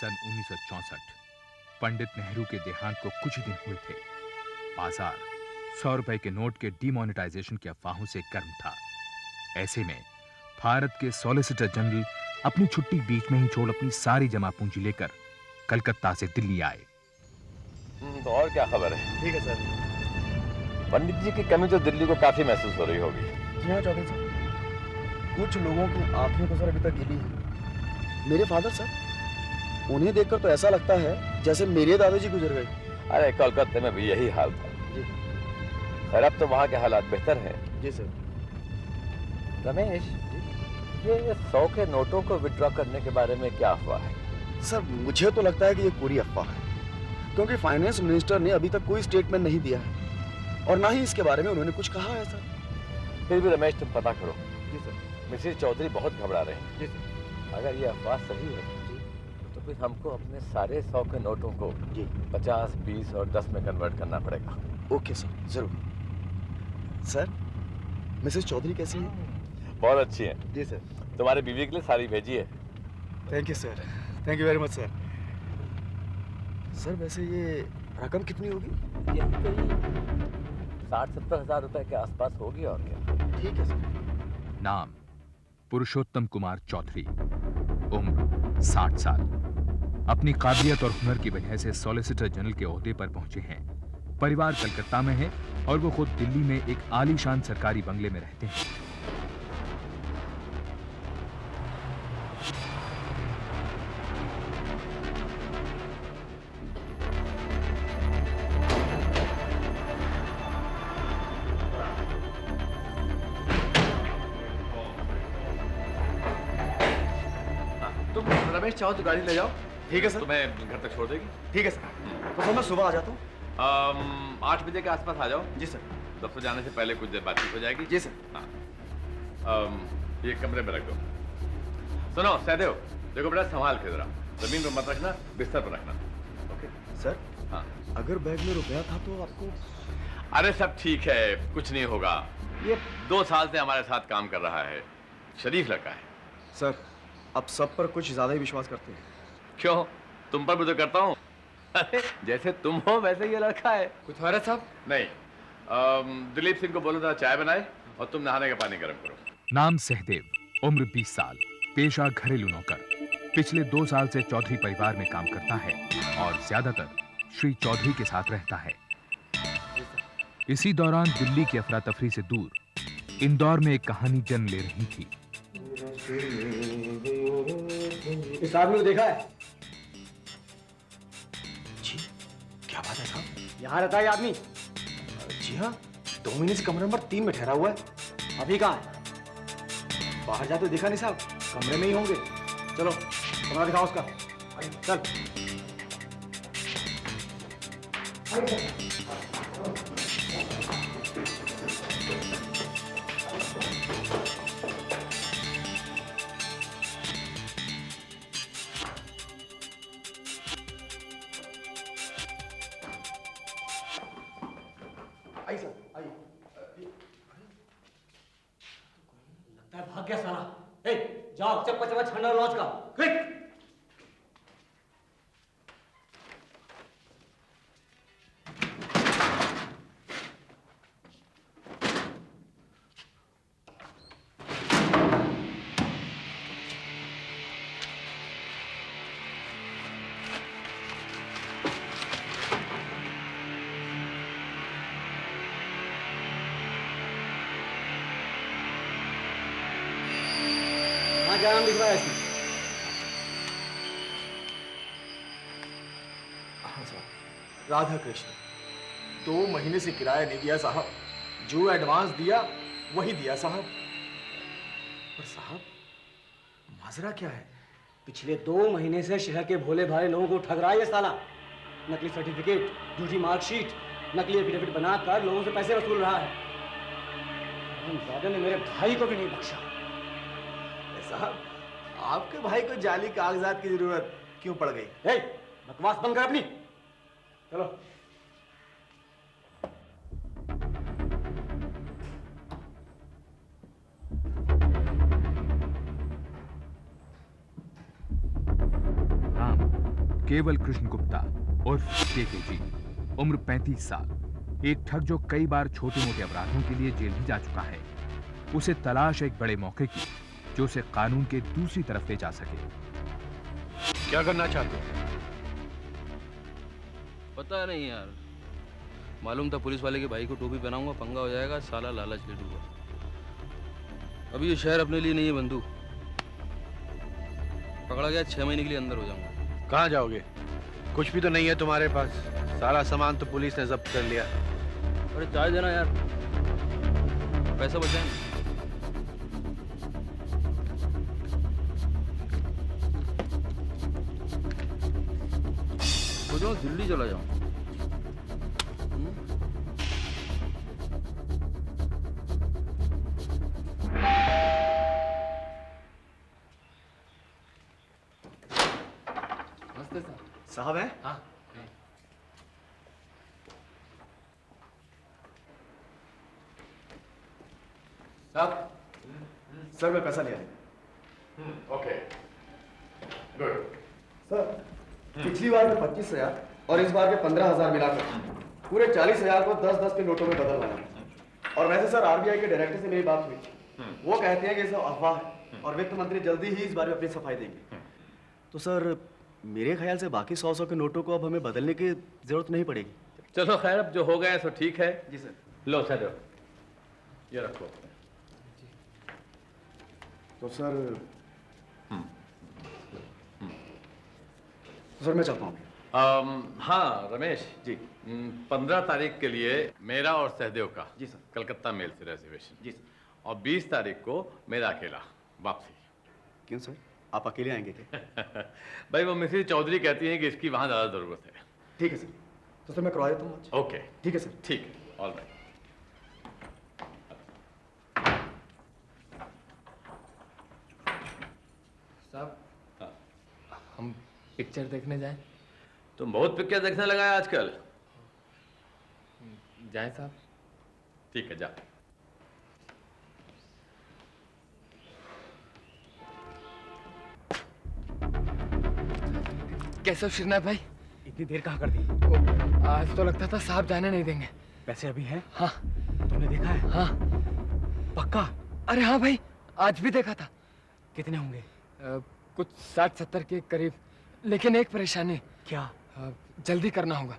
सन 1964 पंडित नेहरू के देहांत को कुछ ही दिन हुए थे। बाजार 100 रुपए के नोट के डिमोनेटाइजेशन की अफवाहों से गर्म था। ऐसे में भारत के सॉलिसिटर जनरल अपनी छुट्टी बीच में ही छोड़ अपनी सारी जमा पूंजी लेकर कलकत्ता से दिल्ली आए। तो और क्या खबर है? ठीक है सर। पंडित जी की कमी तो दिल्ली को काफी महसूस हो रही होगी। जी हाँ चौधरी साहब, कुछ लोगों की आंखें तो सर अभी तक गिली है। मेरे फादर सर, उन्हें देखकर तो ऐसा लगता है जैसे मेरे दादाजी गुजर गए। अरे कलकत्ते में भी यही हाल था। जी। खैर अब तो वहाँ के हालात बेहतर हैं। जी सर। रमेश, ये 100 के नोटों को विड्रॉ करने के बारे में क्या अफवाह है? सर मुझे तो लगता है कि ये पूरी अफवाह है, क्योंकि फाइनेंस मिनिस्टर ने अभी तक कोई स्टेटमेंट नहीं दिया है और ना ही इसके बारे में उन्होंने कुछ कहा है सर। फिर भी रमेश तुम पता करो। जी सर। मिसेस चौधरी बहुत घबरा रहे हैं। जी सर। अगर ये अफवाह सही है तो फिर हमको अपने सारे 100 के नोटों को जी 50, 20 और 10 में कन्वर्ट करना पड़ेगा। ओके सर, जरूर। सर, मिसेस चौधरी कैसी हैं? बहुत अच्छी है। जी सर। तुम्हारे बीवी के लिए साड़ी भेजी है। Thank you sir, thank you very much sir. Sir वैसे ये रकम कितनी होगी? यही कोई 60-70 हजार रुपए के आसपास होगी और क्या। ठीक है सर। नाम पुरुषोत्तम कुमार चौधरी, उम्र 60 साल। अपनी काबिलियत और हुनर की वजह से सॉलिसिटर जनरल के ओहदे पर पहुंचे हैं। परिवार कलकत्ता में है और वो खुद दिल्ली में एक आलीशान सरकारी बंगले में रहते हैं। तुम रमेश चाहो तो गाड़ी ले जाओ। ठीक है सर। तुम्हें घर तक छोड़ देगी। ठीक है सर। तो सर मैं सुबह आ जाता हूँ। 8 बजे के आसपास आ जाओ। जी सर। दफ्तर जाने से पहले कुछ देर बातचीत हो जाएगी। जी सर। हाँ। ये कमरे में रख दो। सुनो सहदेव, देखो बेटा संभाल के जरा, जमीन पर मत रखना, बिस्तर पर रखना। ओके सर, हाँ। अगर बैग में रुपया था तो आपको? अरे सब ठीक है, कुछ नहीं होगा। ये 2 साल से हमारे साथ काम कर रहा है, शरीफ लड़का है। सर अब सब पर कुछ ज्यादा ही विश्वास करते हैं। क्यों? तुम पर भी तो करता हूँ। अरे जैसे तुम हो वैसे ये लड़का है। कुछ हो रहा है साहब? नहीं, दिलीप सिंह को बोलो जरा चाय बनाए और तुम नहाने का पानी गर्म करो। नाम सहदेव, उम्र 20 साल, पेशा घरेलू नौकर। पिछले 2 साल से चौधरी परिवार में काम करता है और ज्यादातर श्री चौधरी के साथ रहता है। इसी दौरान दिल्ली की अफरा तफरी से दूर इंदौर में एक कहानी जन्म ले रही थी। इस आदमी को देखा है? जी, क्या बात है साहब? यहाँ रहता है आदमी? जी हाँ, 2 महीने से कमरे नंबर 3 में ठहरा हुआ है। अभी कहाँ है? बाहर जाते देखा नहीं साहब, कमरे में ही होंगे। चलो कमरा दिखाओ उसका। चल। आइए सर, आइए। लगता है भाग गया साला। ए, जाओ चप्पा चप्पा छाना लॉज का। क्विक। हाँ, क्या नाम लिखवाया इसमें? हाँ साहब, राधा कृष्ण। 2 महीने से किराया नहीं दिया साहब। जो एडवांस दिया वही दिया साहब। पर साहब माजरा क्या है? पिछले 2 महीने से शहर के भोले भाले लोगों को ठग रहा है ये साला। नकली सर्टिफिकेट, झूठी मार्कशीट, नकली एफिडेविट बनाकर लोगों से पैसे वसूल रहा है। दादा ने मेरे भाई को भी नहीं बख्शा। साहब आपके भाई को जाली कागजात की जरूरत क्यों पड़ गई? ए, बकवास बंद कर अपनी। चलो। नाम केवल कृष्ण गुप्ता उर्फ केकेजी, उम्र 35 साल, एक ठग जो कई बार छोटे मोटे अपराधों के लिए जेल भी जा चुका है। उसे तलाश एक बड़े मौके की जो उसे कानून के दूसरी तरफ ले जा सके। क्या करना चाहते हो? पता नहीं यार, मालूम था पुलिस वाले के भाई को टोपी पहनाऊंगा पंगा हो जाएगा, साला लालच ले लूंगा। अभी ये शहर अपने लिए नहीं है बंधु, पकड़ा गया 6 महीने के लिए अंदर हो जाऊंगा। कहाँ जाओगे? कुछ भी तो नहीं है तुम्हारे पास, सारा सामान तो पुलिस ने जब्त कर लिया। अरे चाय देना यार, पैसा बचाए। सोचो दिल्ली चला जाऊं। साहब है? हाँ। साहब, सर मैं पैसा लिया। Okay, good. सर, पिछली बार के 25,000 और इस बार के 15,000 मिलाकर पूरे 40,000 को 10-10 के नोटों में बदलवाना। और वैसे सर आरबीआई के डायरेक्टर से मेरी बात हुई, वो कहते हैं कि ये सब अफवाह है और वित्त मंत्री जल्दी ही इस बारे में अपनी सफाई देंगे। तो सर मेरे ख्याल से बाकी 100 के नोटों को अब हमें बदलने की जरूरत नहीं पड़ेगी। चलो खैर, अब जो हो गया सो ठीक है। जी सर। लो सर, ये रखो। तो सर सर मैं चलता हूँ। हाँ रमेश जी। 15 तारीख के लिए मेरा और सहदेव का जी सर। कलकत्ता मेल से रिजर्वेशन। जी सर। और 20 तारीख को मेरा अकेला वापसी। क्यों सर, आप अकेले आएंगे क्या? भाई वो मिसेस चौधरी कहती हैं कि इसकी वहां ज्यादा जरूरत है। ठीक है सर, तो सर मैं करवा देता हूँ। ओके ठीक है सर। ठीक है, ऑल राइट। साहब, हम पिक्चर देखने जाएं? तुम बहुत पिक्चर देखने लगा है आजकल। जाएं साहब? ठीक है, जा। कैसे हो श्रीनाथ भाई? इतनी देर कहाँ कर दी? आज तो लगता था साहब जाने नहीं देंगे। पैसे अभी हैं? हाँ। तुमने देखा है? हाँ। पक्का? अरे हाँ भाई, आज भी देखा था। कितने होंगे? कुछ 60-70 के करीब, लेकिन एक परेशानी। क्या? जल्दी करना होगा।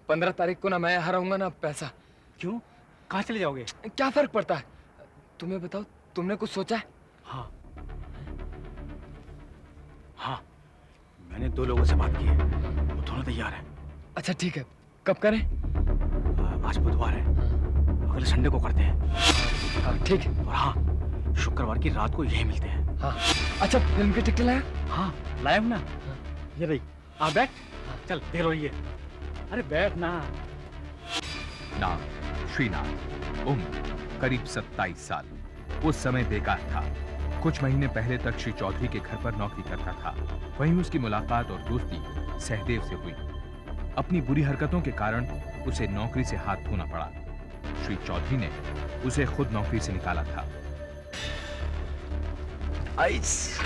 15 तारीख को ना मैं यहाँ रहूंगा ना पैसा। क्यों? कहाँ चले जाओगे? क्या फर्क पड़ता है? तुम्हें बताओ, तुमने कुछ सोचा है? हाँ हाँ, मैंने 2 लोगों से बात की है, वो दोनों तैयार हैं। अच्छा ठीक है, कब करें? आज बुधवार है, अगले संडे को करते हैं। हाँ ठीक है। और हाँ, शुक्रवार की रात को यही मिलते हैं। हाँ। अच्छा, फिल्म की टिकट लाया? हाँ लाया हूँ ना। ये रही, आ बैठ। चल देर हो रही है। अरे बैठ ना। नाम श्रीनाथ, उम्र करीब 27 साल। उस समय बेकार था। कुछ महीने पहले तक श्री चौधरी के घर पर नौकरी करता था। वहीं उसकी मुलाकात और दोस्ती सहदेव से हुई। अपनी बुरी हरकतों के कारण उसे नौकरी से हाथ धोना पड़ा। श्री चौधरी ने उसे खुद नौकरी से निकाला था। आइस।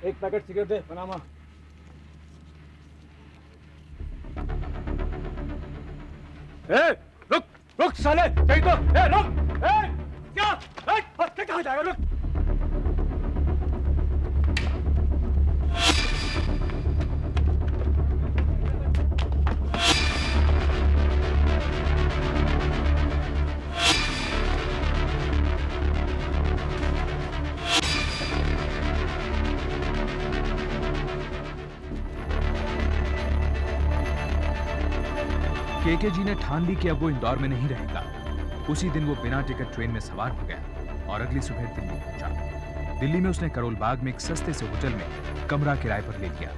एक पैकेट सिगरेट दे, पनामा। रुक रुक साले, कहीं तो रुक। क्या कहाँ जाएगा? रुक। केके जी ने ठान ली कि अब वो इंदौर में नहीं रहेगा। उसी दिन वो बिना टिकट ट्रेन में सवार हो गया और अगली सुबह दिल्ली पहुंचा। दिल्ली में उसने करोल बाग में एक सस्ते से होटल में कमरा किराए पर ले लिया।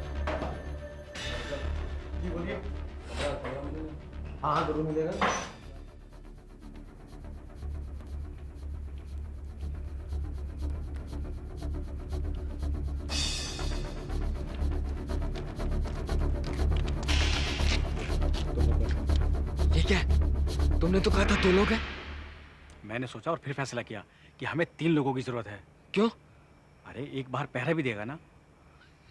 हाँ जरूर मिलेगा। क्या है? तुमने तो कहा था 2 लोग हैं। मैंने सोचा और फिर फैसला किया कि हमें 3 लोगों की जरूरत है। क्यों? अरे एक बार पहरा भी देगा ना।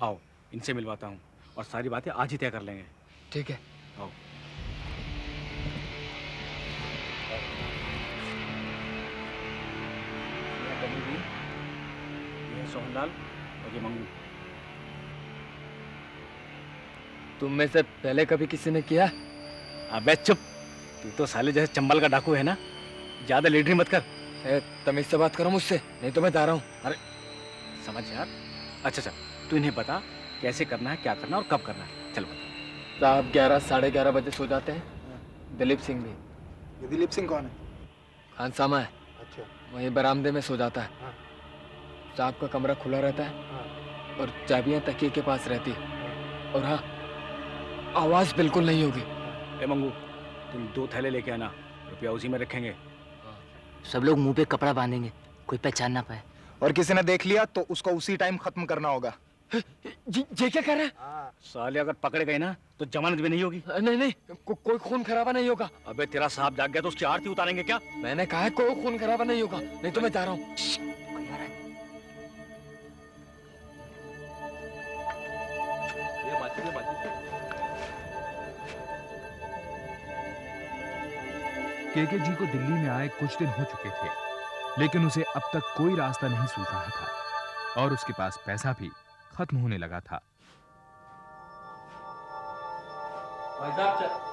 आओ इनसे मिलवाता हूँ और सारी बातें आज ही तय कर लेंगे। ठीक है। आओ। ये सोहनलाल और ये मंगू। तुम में से पहले कभी किसी ने किया? अबे चुप, तू तो साले जैसे चंबल का डाकू है ना, ज्यादा लीडरी मत कर। तमीज से बात करो मुझसे, नहीं तो मैं जा रहा हूँ। अरे समझ यार। अच्छा चल तू इन्हें बता कैसे करना है, क्या करना है और कब करना है। चल बता। साहब 11 साढ़े 11 बजे सो जाते हैं। दिलीप सिंह भी। ये दिलीप सिंह कौन है? खानसामा है, अच्छा। वहीं बरामदे में सो जाता है। हाँ। साहब का कमरा खुला रहता है हाँ। और चाबियां तकिए के पास रहती। और हाँ, आवाज बिल्कुल नहीं होगी। ए मंगू, तुम 2 थैले लेके आना, रुपया उसी में रखेंगे। सब लोग मुंह पे कपड़ा बांधेंगे, कोई पहचान ना पाए। और किसी ने देख लिया तो उसको उसी टाइम खत्म करना होगा। ये क्या कर रहे हैं? साले अगर पकड़े गए ना तो जमानत भी नहीं होगी। नहीं नहीं, कोई खून खराबा नहीं होगा। अबे तेरा साहब जाग गया तो उसकी आरती उतारेंगे क्या? मैंने कहा है कोई खून खराबा नहीं होगा, नहीं तो मैं जा रहा हूँ। केके जी को दिल्ली में आए कुछ दिन हो चुके थे, लेकिन उसे अब तक कोई रास्ता नहीं सूझ रहा था और उसके पास पैसा भी खत्म होने लगा था। भाई साहब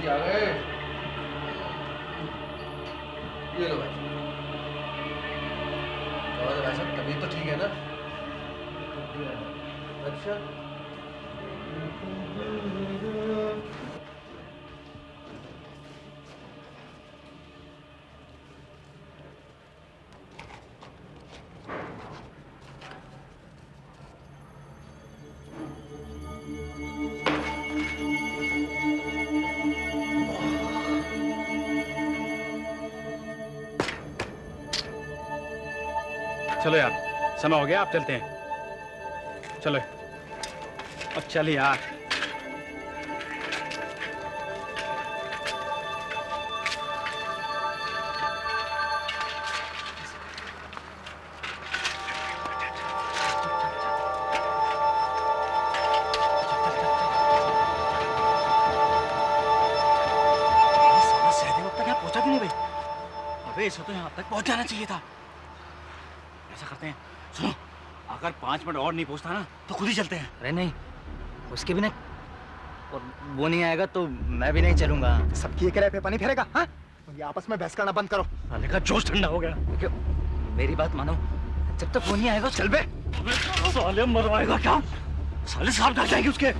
आ गए। ये लो भाई। और भाई साहब तबीयत तो ठीक है ना? अच्छा। चलो यार, समय हो गया, आप चलते हैं। चलो अब चल यार। पहुंचा क्यों नहीं भाई? अबे इसे तो यहाँ तक पहुंच जाना चाहिए था। ऐसा करते हैं, सुनो, अगर 5 मिनट और नहीं पहुंचता ना तो खुद ही चलते हैं। अरे नहीं, उसके बिना और वो नहीं आएगा तो मैं भी नहीं चलूंगा। सबकी एक पे पानी फेरेगा? हाँ? ये आपस में बहस करना बंद करो। साले का जोश ठंडा हो गया। क्यों? मेरी बात मानो, जब तक वो नहीं आएगा चल बे। साले मरवाएगा क्या? साले सांप डर जाएगी उसके।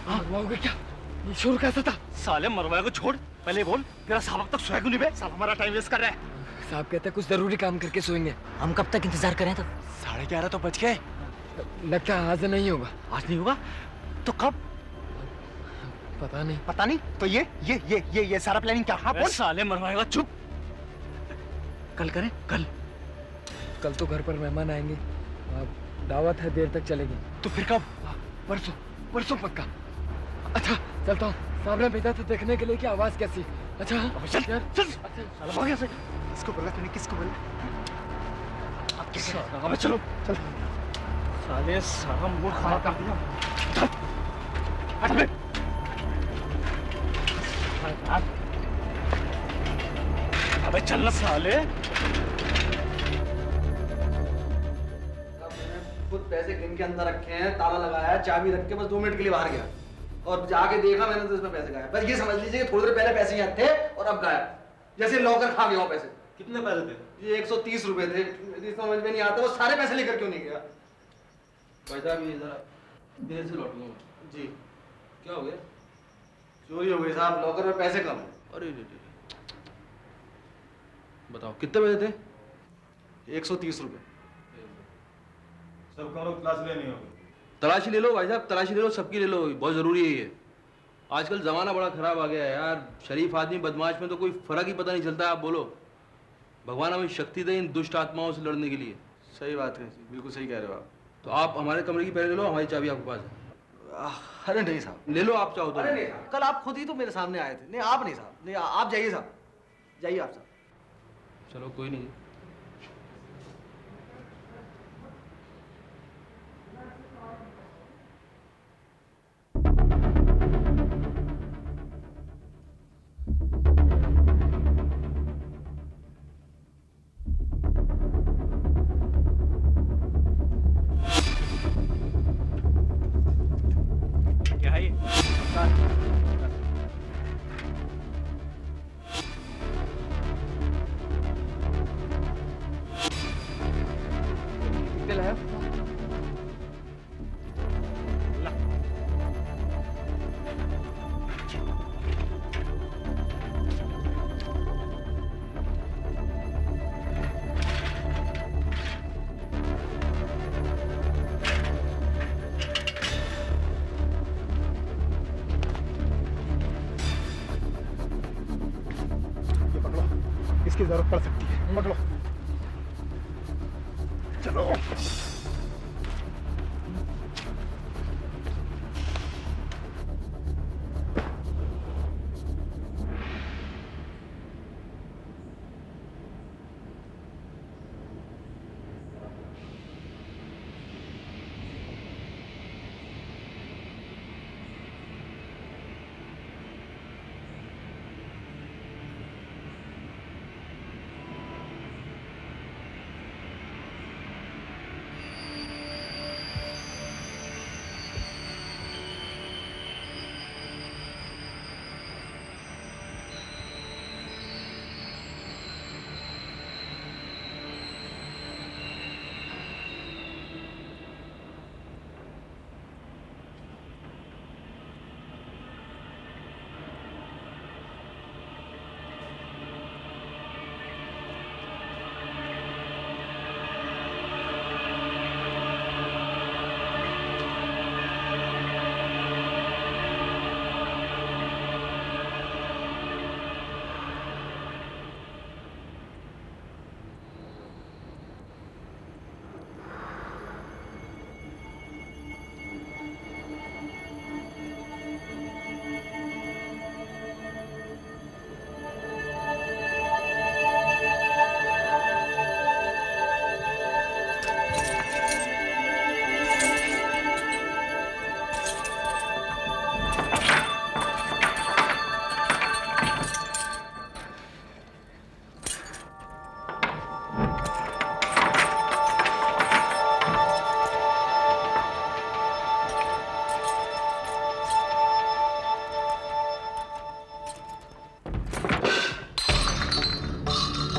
मरवाओगे क्या? ये शोर कैसा था? साले मरवाएगा, छोड़। पहले बोल, तेरा साहब अब तक सोया क्यों नहीं बे? साहब हमारा टाइम वेस्ट कर रहा है। साहब कहते हैं कुछ जरूरी काम करके सोएंगे। हम कब तक इंतजार करें? तो 11:30 तो बज गए। लगता है आज नहीं होगा। आज नहीं होगा तो कब? पता नहीं। पता नहीं तो ये सारा प्लानिंग क्या? हाँ बोल। साले मरवाएगा, चुप। कल करें? कल तो घर पर मेहमान आएंगे, दावत है, देर तक चलेगी। तो फिर कब? परसों पक्का। अच्छा चलता हूँ, साहब ने भेजा था देखने के लिए कि आवाज कैसी। अच्छा चल यार, चल। साला भाग यहाँ से। किसको बोला तूने? किसको बोला? अब क्या करें? अबे चलो चल। साले सारा मूड खराब कर दिया। हट बे। अबे चल ना साले। खुद पैसे गिन के अंदर रखे हैं, ताला लगाया है, चाबी रख के बस 2 मिनट के लिए बाहर गया और जाके देखा मैंने तो इसमें पैसे गायब। बस ये समझ लीजिए कि थोड़ी देर पहले पैसे यहाँ थे और अब गायब, जैसे लॉकर खा गया हो पैसे। कितने पैसे थे? ये 130 रुपए थे। मुझे समझ में नहीं आता वो सारे पैसे लेकर क्यों नहीं गया। भाई साहब ये जरा देर से लौटूंगा मैं। जी क्या हो गया? चोरी हो गई साहब, लॉकर में पैसे कम है। अरे रे रे। बताओ कितने पैसे थे? 130 रुपए। सब करो क्लास लेनी होगी। तलाशी ले लो भाई साहब, तलाशी ले लो, सबकी ले लो, बहुत जरूरी है ये। आजकल जमाना बड़ा खराब आ गया है यार, शरीफ आदमी बदमाश में तो कोई फर्क ही पता नहीं चलता। आप बोलो, भगवान हमें शक्ति दे इन दुष्ट आत्माओं से लड़ने के लिए। सही बात है, बिल्कुल सही कह रहे हो आप। तो आप हमारे कमरे की पहले ले लो, हमारी चाबी आपके पास है। अरे नहीं साहब, ले लो आप चाहो तो। अरे नहीं साहब, कल आप खुद ही तो मेरे सामने आए थे। नहीं आप नहीं साहब, नहीं आप जाइए साहब, जाइए आप साहब। चलो कोई नहीं। क्या है ये? कितने लाया? ये पकड़ो, इसकी जरूरत पड़ सकती है। पकड़ो, चलो।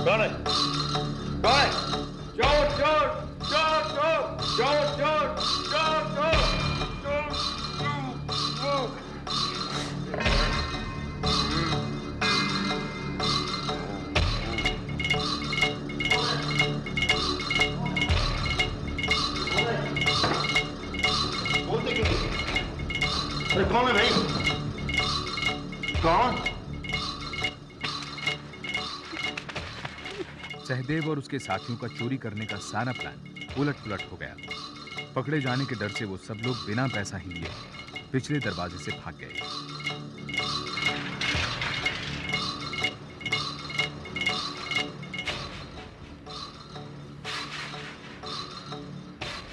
कौन है? कौन है? चोर चोर चोर चोर चोर चोर चोर चोर चोर। बोलते क्यों नहीं? अरे कौन है भाई? कौन? सहदेव और उसके साथियों का चोरी करने का सारा प्लान उलट-पुलट हो गया। पकड़े जाने के डर से वो सब लोग बिना पैसा ही लिए पिछले दरवाजे से भाग गए।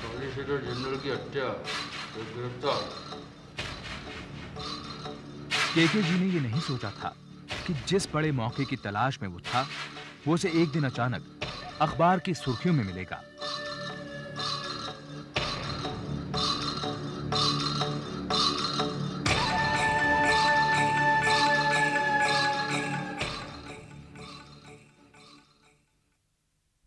सॉलिसिटर जनरल की हत्या, गिरफ्तार। केके जी ने ये नहीं सोचा था कि जिस बड़े मौके की तलाश में वो था, वो उसे एक दिन अचानक अखबार की सुर्खियों में मिलेगा।